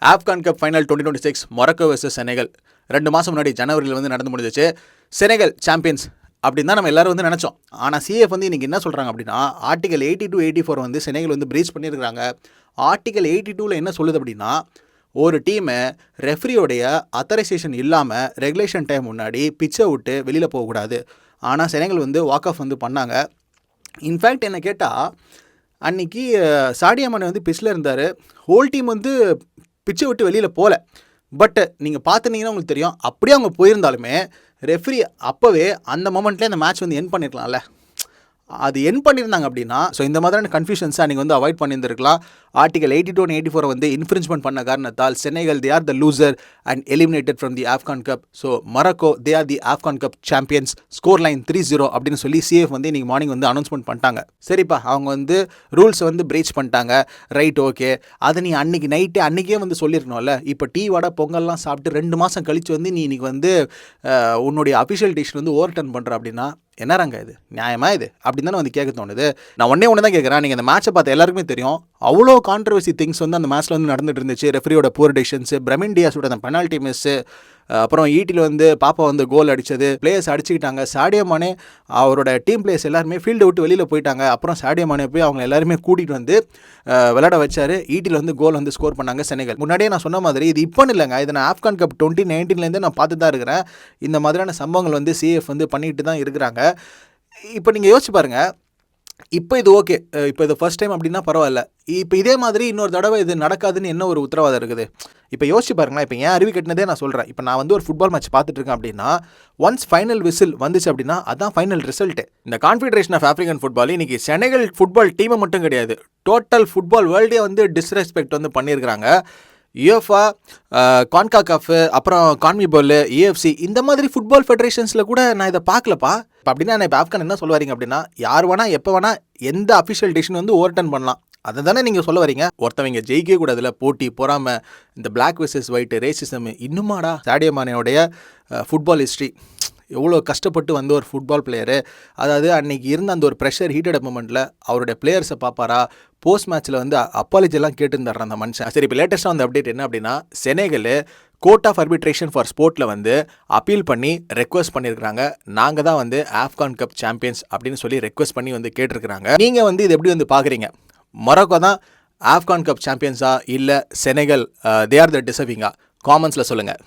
Afghan cup final 2026 Morocco versus Senegal 2 மாதம் முன்னாடி ஜனவரியில் வந்து நடந்து முடிஞ்சிச்சு. செனகல் சாம்பியன்ஸ் அப்படின்னு தான் நம்ம எல்லாரும் வந்து நினச்சோம். ஆனால் சிஎஃப் வந்து இன்றைக்கி என்ன சொல்கிறாங்க அப்படின்னா, ஆர்டிகல் 82-84 வந்து செனகல் வந்து பிரீச் பண்ணியிருக்கிறாங்க. ஆர்டிகல் 82ல் என்ன சொல்லுது அப்படின்னா, ஒரு டீமை ரெஃப்ரியோடைய அத்தரைசேஷன் இல்லாமல் ரெகுலேஷன் டைம் முன்னாடி பிச்சை விட்டு வெளியில் போகக்கூடாது. ஆனால் செனகல் வந்து வாக் ஆஃப் வந்து பண்ணாங்க. இன்ஃபேக்ட் என்னை கேட்டால் அன்றைக்கி சாடியோ மானே வந்து பிச்சில் இருந்தார். ஹோல் டீம் வந்து பிச்சை விட்டு வெளியில் போகல. பட் நீங்கள் பார்த்துருந்தீங்கன்னா உங்களுக்கு தெரியும், அப்படியே அவங்க போயிருந்தாலுமே ரெஃப்ரி அப்போவே அந்த மொமெண்ட்லேயே அந்த மேட்ச் வந்து என் பண்ணியிருக்கலாம்ல. அது என் பண்ணியிருந்தாங்க அப்படின்னா, ஸோ இந்த மாதிரியான கன்ஃபியூஷன்ஸாக நீங்கள் வந்து அவாய்ட் பண்ணியிருந்திருக்கலாம். ஆர்டிகல் 82 and 84 வந்து இன்ஃப்ரிஞ்ச்மெண்ட் பண்ண காரணத்தால் Senegal they are the loser and eliminated from the Afghan cup. So Morocco they are the Afghan cup champions. Score line 3-0 அப்படின்னு சொல்லி சிஎஃப் வந்து இன்றைக்கி மார்னிங் வந்து அனௌன்ஸ்மெண்ட் பண்ணிட்டாங்க. சரிப்பா, அவங்க வந்து ரூல்ஸை வந்து பிரீச் பண்ணிட்டாங்க, ரைட், ஓகே. அதை நீ அன்றைக்கி நைட்டு அன்றைக்கே வந்து சொல்லியிருக்கணும்ல. இப்போ டீ வடை பொங்கல்லாம் சாப்பிட்டு 2 மாதம் கழித்து வந்து நீ இன்றைக்கி வந்து உன்னுடைய அஃபிஷியல் டிசிஷன் வந்து ஓவர் டர்ன் பண்ணுற அப்படின்னா என்னறாங்க இது? நியாயமா இது? அப்படின்னு தானே வந்து கேட்க தோணுது. நான் ஒன்று தான் கேட்குறேன். நீங்கள் அந்த மேட்சை பார்த்து எல்லாருக்குமே தெரியும், அவ்வளோ கான்ட்ரவர்சி திங்ஸ் வந்து அந்த மேட்ச்சில் வந்து நடந்துட்டு இருந்துச்சு. ரெஃப்ரியோட புவர் டிசிஷன்ஸு, பிரமின் டியாஸோட அந்த பெனால்ட்டி மிஸ்ஸு, அப்புறம் ஈட்டில் வந்து பாப்பா வந்து கோல் அடித்தது, பிளேயர்ஸ் அடிச்சுக்கிட்டாங்க. சாடியோ மானே அவரோட டீம் பிளேயர்ஸ் எல்லாருமே ஃபீல்டை விட்டு வெளியில் போயிட்டாங்க. அப்புறம் சாடியோ மானே போய் அவங்க எல்லாருமே கூட்டிகிட்டு வந்து விளையாட வச்சார். ஈட்டில் வந்து கோல் வந்து ஸ்கோர் பண்ணாங்க செனகல். முன்னாடியே நான் சொன்ன மாதிரி இது இப்போன்னு இல்லைங்க, இதை நான் ஆப்கான் கப் 2019 நான் பார்த்து தான் இருக்கிறேன். இந்த மாதிரியான சம்பவங்கள் வந்து சிஎஃப் வந்து பண்ணிட்டு தான் இருக்கிறாங்க. இப்போ நீங்கள் யோசிச்சு பாருங்கள், இப்போ இது ஓகே, இப்போ இது ஃபர்ஸ்ட் டைம் அப்படின்னா பரவாயில்ல. இப்போ இதே மாதிரி இன்னொரு தடவை இது நடக்காதுன்னு என்ன ஒரு உத்தரவாதம் இருக்குது? இப்போ யோசிச்சு பாருங்களேன். இப்போ ஏன் அறிவு கட்டினதே நான் சொல்கிறேன். இப்போ நான் வந்து ஒரு ஃபுட்பால் மேட்ச் பார்த்துட்டு இருக்கேன் அப்படின்னா, ஒன்ஸ் ஃபைனல் விசில் வந்துச்சு அப்படின்னா அதான் ஃபைனல் ரிசல்ட்டு. இந்த கான்ஃபெடரேஷன் ஆஃப் ஆஃப்ரிக்கன் ஃபுட்பால் இன்னைக்கு செனகல் ஃபுட்பால் டீமை மட்டும் கிடையாது, டோட்டல் ஃபுட்பால் வேர்ல்டே வந்து டிஸ்ரெஸ்பெக்ட் வந்து பண்ணியிருக்கிறாங்க. யுஎஃப்ஆ, கான்காகாஃப், அப்புறம் கான்மிபால், ஏஎஃப்சி, இந்த மாதிரி ஃபுட்பால் ஃபெடரேஷன்ஸில் கூட நான் இதை பார்க்கலப்பா. இப்போ அப்படின்னா நான் இப்போ ஆப்கான் என்ன சொல்ல வரீங்க அப்படின்னா, யார் வேணால் எப்போ வேணால் எந்த அஃபிஷியல் டிசிஷன் வந்து ஓவர் டர்ன் பண்ணலாம், அதை தானே நீங்கள் சொல்ல வரீங்க? ஒருத்தவங்க ஜெயிக்கவே கூடாதுல, போட்டி பொறாமல், இந்த பிளாக் வெர்சஸ் ஒயிட், ரேசிசம், இன்னுமாடா சாடியோ மானேயோடைய ஃபுட்பால் ஹிஸ்ட்ரி. எவ்வளோ கஷ்டப்பட்டு வந்த ஒரு ஃபுட்பால் பிளேயரு. அதாவது அன்றைக்கி இருந்த அந்த ஒரு ப்ரெஷர் ஹீட்டட் மூமெண்ட்டில் அவருடைய பிளேயர்ஸை பார்ப்பாரா, போஸ்ட் மேட்ச்சில் வந்து அப்பாலஜிலாம் கேட்டுருந்தார் அந்த மனுஷன். சரி, இப்போ லேட்டஸ்ட்டாக அந்த அப்டேட் என்ன அப்படின்னா, Senegal court of arbitration for ஸ்போர்ட்டில் வந்து அப்பீல் பண்ணி ரெக்வஸ்ட் பண்ணியிருக்கிறாங்க. நாங்கள் தான் வந்து ஆப்கான் கப் சாம்பியன்ஸ் அப்படின்னு சொல்லி ரெக்வஸ்ட் பண்ணி வந்து கேட்டிருக்கிறாங்க. நீங்கள் வந்து இது எப்படி வந்து பார்க்குறீங்க? மொராக்கோ தான் ஆப்கான் கப் சாம்பியன்ஸா இல்லை செனகல் தே ஆர் த டிசர்விங்கா? காமெண்ட்ஸில் சொல்லுங்கள்.